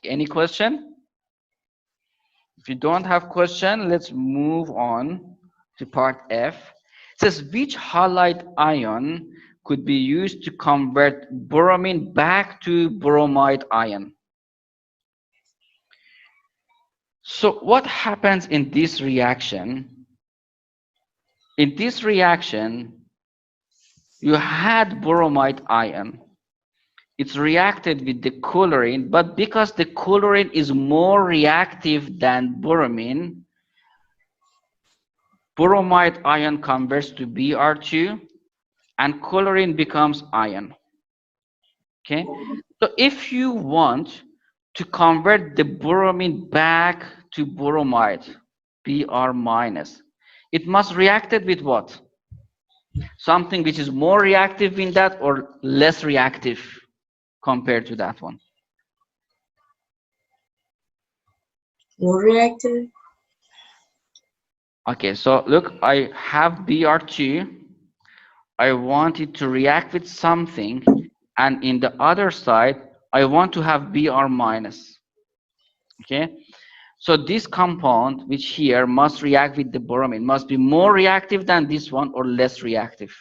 Any question? If you don't have question, let's move on to part F. It says which halide ion could be used to convert bromine back to bromide ion? So what happens in this reaction? In this reaction, you had bromide ion. It's reacted with the chlorine, but because the chlorine is more reactive than bromine, bromide ion converts to Br2 and chlorine becomes ion. Okay, so if you want to convert the bromine back to bromide, Br minus, it must reacted with what? Something which is more reactive in that or less reactive compared to that one? More reactive. Okay, so look, I have Br2. I want it to react with something, and in the other side, I want to have Br minus. Okay, so this compound, which here must react with the bromine, must be more reactive than this one or less reactive.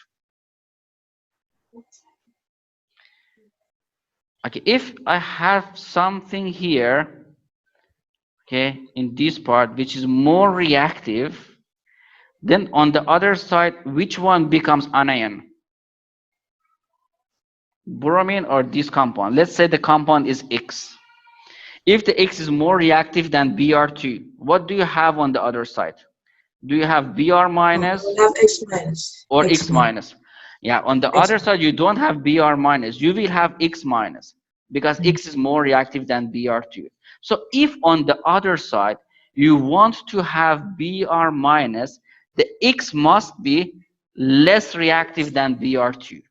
Okay, if I have something here, okay, in this part, which is more reactive, then on the other side, which one becomes anion? Bromine or this compound? Let's say the compound is X. If the X is more reactive than Br2, what do you have on the other side? Do you have Br minus We'll have X minus. or X X minus? Yeah, on the X other side, you don't have Br minus. You will have X minus because X is more reactive than Br2. So if on the other side, you want to have Br minus, the X must be less reactive than Br2.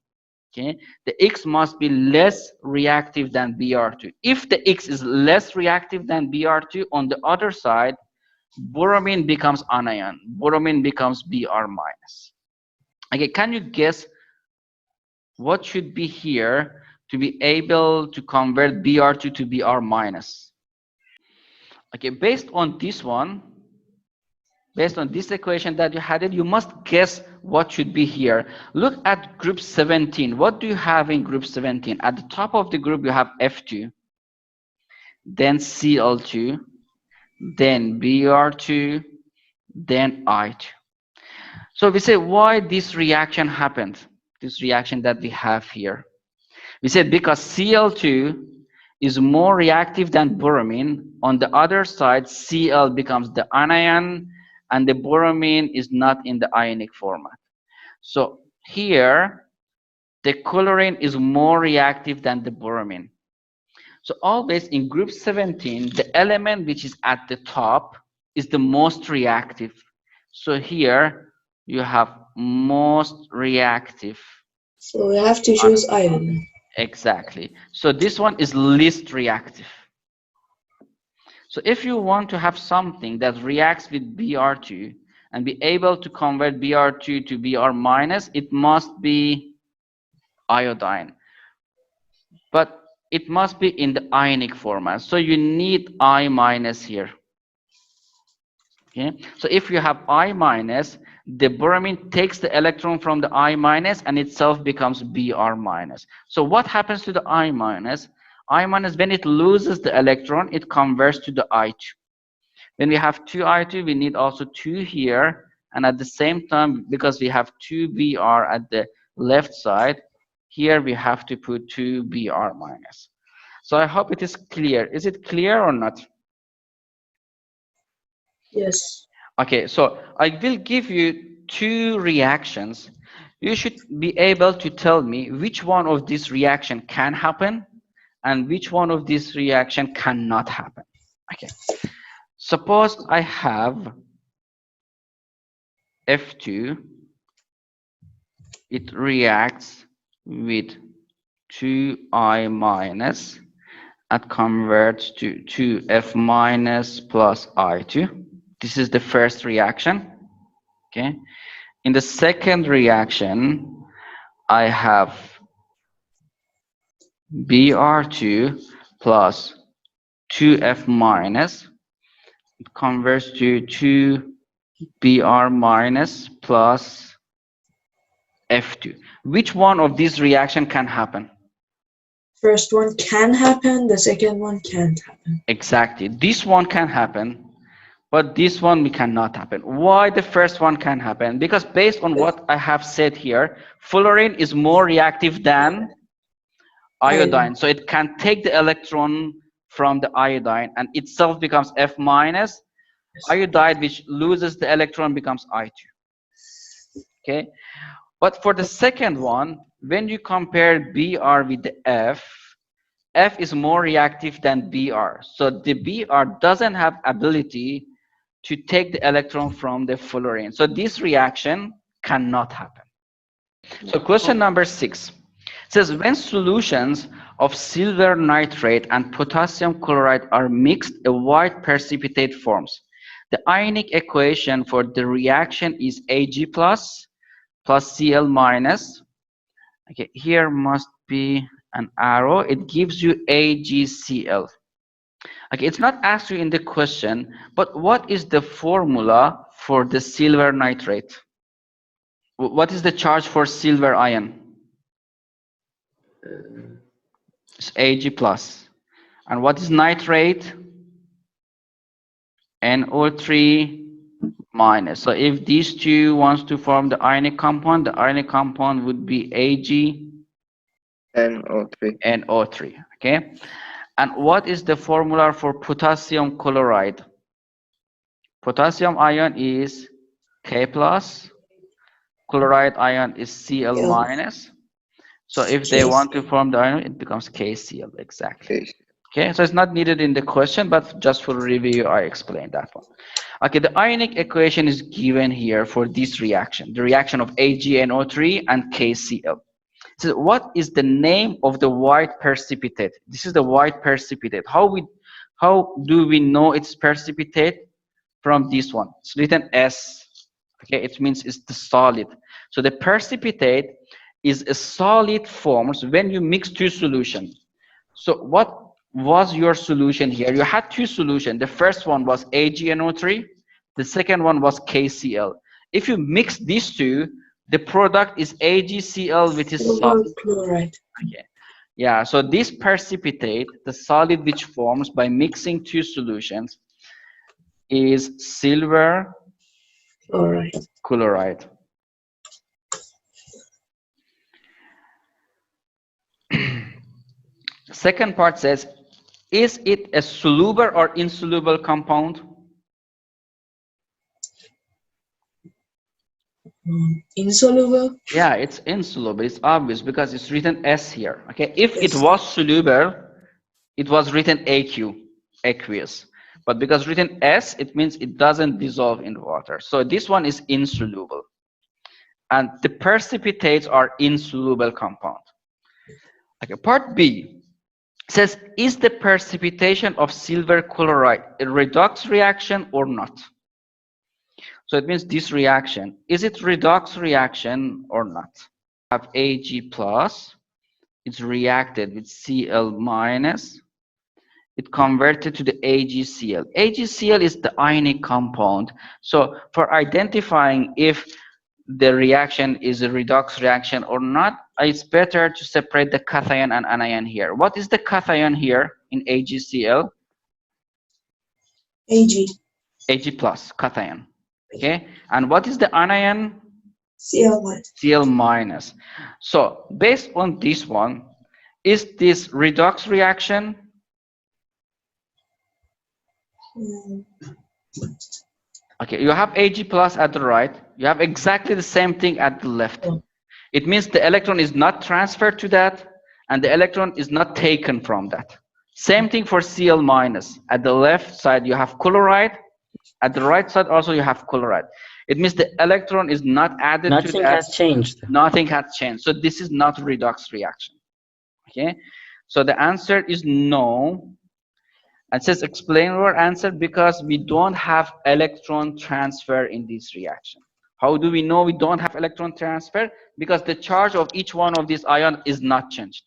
Okay, the X must be less reactive than Br2. If the X is less reactive than Br2, on the other side, bromine becomes anion. Bromine becomes Br minus. Okay, can you guess what should be here to be able to convert Br2 to Br minus? Okay, based on this one, based on this equation that you had it, you must guess what should be here. Look at group 17. What do you have in group 17? At the top of the group, you have F2, then Cl2, then Br2, then I2. So we say why this reaction happened, this reaction that we have here. We said because Cl2 is more reactive than bromine. On the other side, Cl becomes the anion, and the bromine is not in the ionic format. So here, the chlorine is more reactive than the bromine. So always in group 17, the element which is at the top is the most reactive. So here you have most reactive. So we have to choose ion. Exactly. So this one is least reactive. So if you want to have something that reacts with Br2 and be able to convert Br2 to Br minus, it must be iodine. But it must be in the ionic format. So you need I minus here. Okay. So if you have I minus, the bromine takes the electron from the I minus and itself becomes Br minus. So what happens to the I minus? I minus, when it loses the electron, it converts to the I2. When we have 2 I2, we need also 2 here. And at the same time, because we have 2 Br at the left side, here we have to put 2 Br minus. So I hope it is clear. Is it clear or not? Yes. Okay, so I will give you 2 reactions. You should be able to tell me which one of this reaction can happen and which one of this reaction cannot happen. Okay, suppose I have F2, it reacts with 2I minus and converts to 2F minus plus I2. This is the first reaction. Okay. In the second reaction, I have Br2 plus 2F minus. It converts to 2Br minus plus F2. Which one of these reaction can happen? First one can happen, the second one can't happen. Exactly. This one can happen, but this one we cannot happen. Why the first one can happen? Because based on what I have said here, fluorine is more reactive than iodine. So it can take the electron from the iodine and itself becomes F minus. Iodide, which loses the electron, becomes I2. Okay. But for the second one, when you compare Br with the F is more reactive than Br. So the Br doesn't have ability to take the electron from the fluorine. So this reaction cannot happen. So question number 6 says when solutions of silver nitrate and potassium chloride are mixed, a white precipitate forms. The ionic equation for the reaction is Ag plus Cl minus. Okay, here must be an arrow. It gives you AgCl. Okay, it's not asked you in the question, but what is the formula for the silver nitrate? What is the charge for silver ion? It's Ag plus. And what is nitrate? NO3 minus. So if these two wants to form the ionic compound, the ionic compound would be Ag NO3. Okay. And what is the formula for potassium chloride? Potassium ion is K plus. Chloride ion is Cl minus. So if they want to form the ion, it becomes KCl. Exactly. Okay, so it's not needed in the question, but just for review, I explained that one. Okay, the ionic equation is given here for this reaction, the reaction of AgNO3 and KCl. So what is the name of the white precipitate? This is the white precipitate. How do we know it's precipitate? From this one. It's written S. Okay, it means it's the solid. So the precipitate is a solid forms when you mix two solutions. So what was your solution here? You had two solutions. The first one was AgNO3. The second one was KCl. If you mix these two, the product is AgCl, which is solid. Chloride. Okay. Yeah, so this precipitate, the solid which forms by mixing two solutions, is silver chloride. Second part says, is it a soluble or insoluble compound? Insoluble? Yeah, it's insoluble. It's obvious because it's written S here. Okay, if it was soluble, it was written AQ, aqueous. But because written S, it means it doesn't dissolve in water. So this one is insoluble. And the precipitates are insoluble compound. Okay, part B says, is the precipitation of silver chloride a redox reaction or not? So it means this reaction, is it redox reaction or not? Have Ag plus, it's reacted with Cl minus, it converted to the AgCl. AgCl is the ionic compound. So for identifying if the reaction is a redox reaction or not, it's better to separate the cation and anion here. What is the cation here in AgCl? Ag plus, cation. Okay, and what is the anion? Cl minus. So based on this one, is this redox reaction? Okay, you have Ag plus at the right, you have exactly the same thing at the left. It means the electron is not transferred to that and the electron is not taken from that. Same thing for Cl minus. At the left side you have chloride, at the right side also you have chloride. It means the electron is not added to that. Nothing has changed. Nothing has changed. So this is not redox reaction. Okay, so the answer is no. It says explain your answer because we don't have electron transfer in this reaction. How do we know we don't have electron transfer? Because the charge of each one of these ions is not changed.